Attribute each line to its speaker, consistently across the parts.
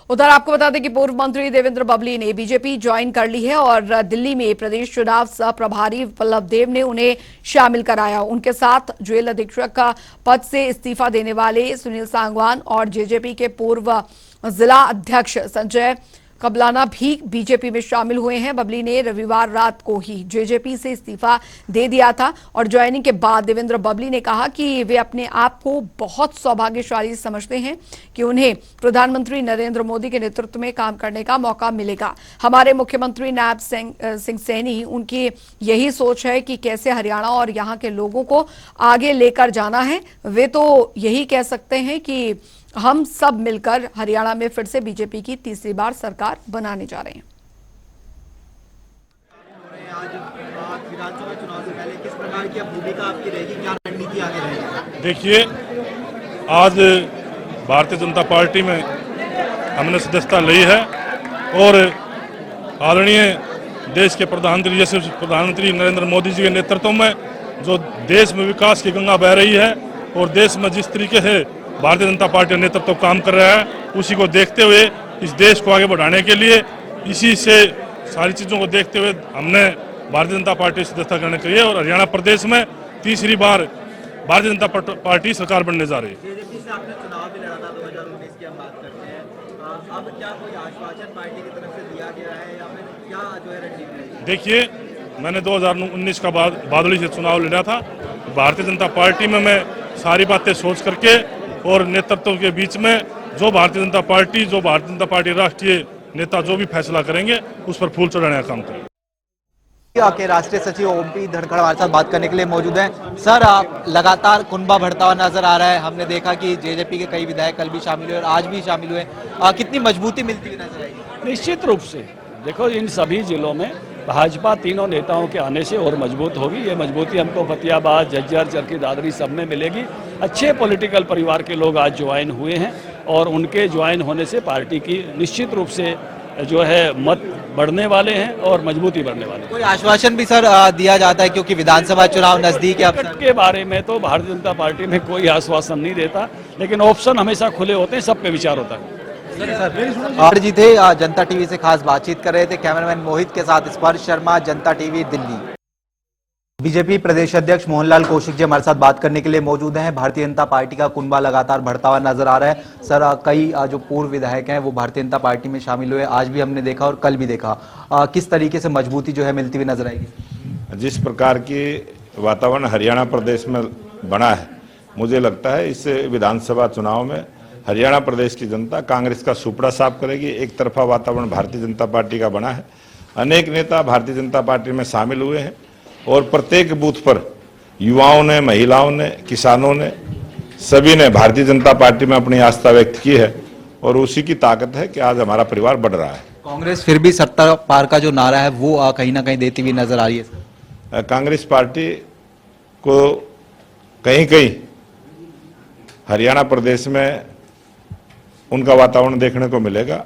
Speaker 1: उधर आपको बता दें कि पूर्व मंत्री देवेंद्र बबली ने बीजेपी ज्वाइन कर ली है और दिल्ली में प्रदेश चुनाव सह प्रभारी वल्लभ देव ने उन्हें शामिल कराया। उनके साथ जेल अधीक्षक का पद से इस्तीफा देने वाले सुनील सांगवान और जेजेपी के पूर्व जिला अध्यक्ष संजय कबलाना भी बीजेपी में शामिल हुए हैं। बबली ने रविवार रात को ही जेजेपी से इस्तीफा दे दिया था और ज्वाइनिंग के बाद देवेंद्र बबली ने कहा कि वे अपने आप को बहुत सौभाग्यशाली समझते हैं कि उन्हें प्रधानमंत्री नरेंद्र मोदी के नेतृत्व में काम करने का मौका मिलेगा। हमारे मुख्यमंत्री नायब सिंह सैनी, उनकी यही सोच है कि कैसे हरियाणा और यहाँ के लोगों को आगे लेकर जाना है। वे तो यही कह सकते हैं कि हम सब मिलकर हरियाणा में फिर से बीजेपी की तीसरी बार सरकार बनाने जा रहे हैं।
Speaker 2: आज विधानसभा चुनाव से पहले किस प्रकार की भूमिका आपकी रहेगी, क्या रणनीति आगे रहेगी?
Speaker 3: देखिए, आज भारतीय जनता पार्टी में हमने सदस्यता ली है और आदरणीय देश के प्रधानमंत्री नरेंद्र मोदी जी के नेतृत्व में जो देश में विकास की गंगा बह रही है और देश में जिस तरीके से भारतीय जनता पार्टी का नेतृत्व काम कर रहा है, उसी को देखते हुए इस देश को आगे बढ़ाने के लिए, इसी से सारी चीज़ों को देखते हुए हमने भारतीय जनता पार्टी से सदस्यता करने के लिए और हरियाणा प्रदेश में तीसरी बार भारतीय जनता पार्टी सरकार बनने जा रही है।
Speaker 2: जेजेपी से आपने चुनाव भी लड़ा था 2019 की हम बात करते हैं, अब क्या कोई आश्वासन पार्टी की तरफ से दिया गया है या फिर क्या जो है रणनीति?
Speaker 3: देखिए, मैंने 2019 का बादली से चुनाव लड़ा था। भारतीय जनता पार्टी में मैं सारी बातें सोच करके और नेतृत्व के बीच में जो भारतीय जनता पार्टी राष्ट्रीय नेता जो भी फैसला करेंगे उस पर फूल चढ़ाने का काम करेंगे।
Speaker 2: के राष्ट्रीय सचिव ओमपी धनखड़ हमारे साथ बात करने के लिए मौजूद हैं। सर, आप लगातार कुनबा बढ़ता हुआ नजर आ रहा है। हमने देखा कि जेजेपी के कई विधायक कल भी शामिल हुए और आज भी शामिल हुए। कितनी मजबूती मिलती हुई नजर आएगी?
Speaker 4: निश्चित रूप से देखो, इन सभी जिलों में भाजपा तीनों नेताओं के आने से और मजबूत होगी। ये मजबूती हमको फतेहाबाद, झज्जर, चरखी दादरी सब में मिलेगी। अच्छे पॉलिटिकल परिवार के लोग आज ज्वाइन हुए हैं और उनके ज्वाइन होने से पार्टी की निश्चित रूप से जो है मत बढ़ने वाले हैं और मजबूती बढ़ने वाले हैं।
Speaker 2: कोई आश्वासन भी सर दिया जाता है क्योंकि विधानसभा चुनाव नजदीक है?
Speaker 4: टिकट के बारे में तो भारतीय जनता पार्टी में कोई आश्वासन नहीं देता, लेकिन ऑप्शन हमेशा खुले होते हैं, सब पे विचार होता है।
Speaker 2: जी थे जनता टीवी से खास बातचीत कर रहे थे कैमरामैन मोहित के साथ स्पर्श शर्मा, जनता टीवी दिल्ली। बीजेपी प्रदेश अध्यक्ष मोहनलाल कौशिक जी हमारे साथ बात करने के लिए मौजूद हैं। भारतीय जनता पार्टी का कुनबा लगातार बढ़ता हुआ नजर आ रहा है। सर, कई जो पूर्व विधायक हैं वो भारतीय जनता पार्टी में शामिल हुए, आज भी हमने देखा और कल भी देखा। किस तरीके से मजबूती जो है मिलती हुई नजर आएगी?
Speaker 5: जिस प्रकार की वातावरण हरियाणा प्रदेश में बना है, मुझे लगता है इस विधानसभा चुनाव में हरियाणा प्रदेश की जनता कांग्रेस का सुपड़ा साफ करेगी। एक तरफा वातावरण भारतीय जनता पार्टी का बना है, अनेक नेता भारतीय जनता पार्टी में शामिल हुए हैं और प्रत्येक बूथ पर युवाओं ने, महिलाओं ने, किसानों ने, सभी ने भारतीय जनता पार्टी में अपनी आस्था व्यक्त की है और उसी की ताकत है कि आज हमारा परिवार बढ़ रहा है।
Speaker 2: कांग्रेस फिर भी सत्ता पार का जो नारा है वो कहीं ना कहीं देती हुई नजर आ रही है।
Speaker 5: कांग्रेस पार्टी को कहीं कहीं हरियाणा प्रदेश में उनका वातावरण देखने को मिलेगा।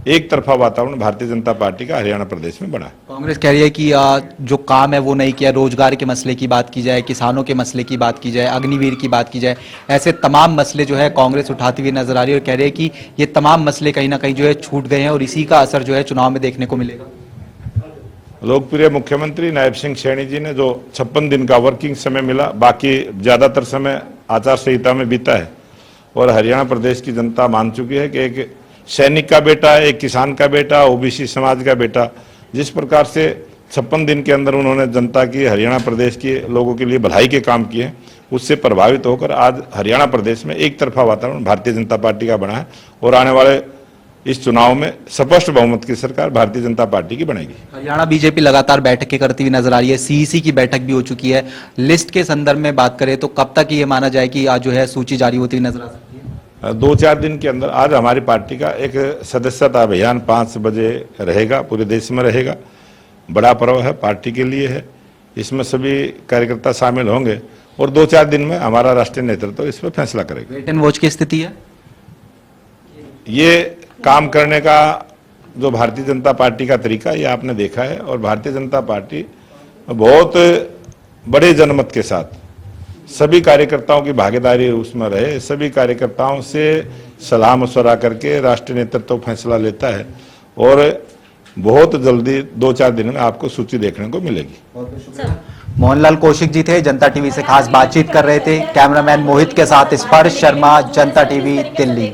Speaker 5: एक तरफा वातावरण भारतीय जनता पार्टी का हरियाणा प्रदेश में बना है।
Speaker 2: कांग्रेस कह रही है कि जो काम है वो नहीं किया। रोजगार के मसले की बात की जाए, किसानों के मसले की बात की जाए, अग्निवीर की बात की जाए, ऐसे तमाम मसले जो है कांग्रेस उठाती हुई नजर आ रही है और कह रही है कि ये तमाम मसले कहीं ना कहीं जो है छूट गए हैं और इसी का असर जो है चुनाव में देखने को मिलेगा।
Speaker 5: लोकप्रिय मुख्यमंत्री नायब सिंह सैनी जी ने जो 56 दिन का वर्किंग समय मिला, बाकी ज्यादातर समय आचार संहिता में बीता है और हरियाणा प्रदेश की जनता मान चुकी है कि एक सैनिक का बेटा, एक किसान का बेटा, ओबीसी समाज का बेटा, जिस प्रकार से 56 दिन के अंदर उन्होंने जनता की, हरियाणा प्रदेश के लोगों के लिए भलाई के काम किए, उससे प्रभावित होकर आज हरियाणा प्रदेश में एक तरफा वातावरण भारतीय जनता पार्टी का बना है और आने वाले इस चुनाव में स्पष्ट बहुमत की सरकार भारतीय जनता पार्टी की बनेगी। हरियाणा
Speaker 2: बीजेपी लगातार बैठकें करती हुई नजर आ रही है। सीईसी की बैठक भी हो चुकी है। लिस्ट के संदर्भ में बात करें तो कब तक ये माना जाए कि आज जो है सूची जारी होती हुई नजर आ सकती है?
Speaker 5: 2-4 दिन के अंदर आज हमारी पार्टी का एक सदस्यता अभियान 5 बजे रहेगा, पूरे देश में रहेगा। बड़ा पर्व है, पार्टी के लिए है, इसमें सभी कार्यकर्ता शामिल होंगे और 2-4 दिन में हमारा राष्ट्रीय नेतृत्व इस पर फैसला करेगा।
Speaker 2: वेट एंड वॉच की स्थिति है,
Speaker 5: ये काम करने का जो भारतीय जनता पार्टी का तरीका ये आपने देखा है और भारतीय जनता पार्टी बहुत बड़े जनमत के साथ सभी कार्यकर्ताओं की भागीदारी उसमें रहे, सभी कार्यकर्ताओं से सलाह मशवरा करके राष्ट्रीय नेतृत्व फैसला लेता है और बहुत जल्दी 2-4 दिन में आपको सूची देखने को मिलेगी।
Speaker 2: मोहनलाल कौशिक जी थे, जनता टीवी से खास बातचीत कर रहे थे। कैमरामैन मोहित के साथ स्पर्श शर्मा, जनता टीवी, दिल्ली।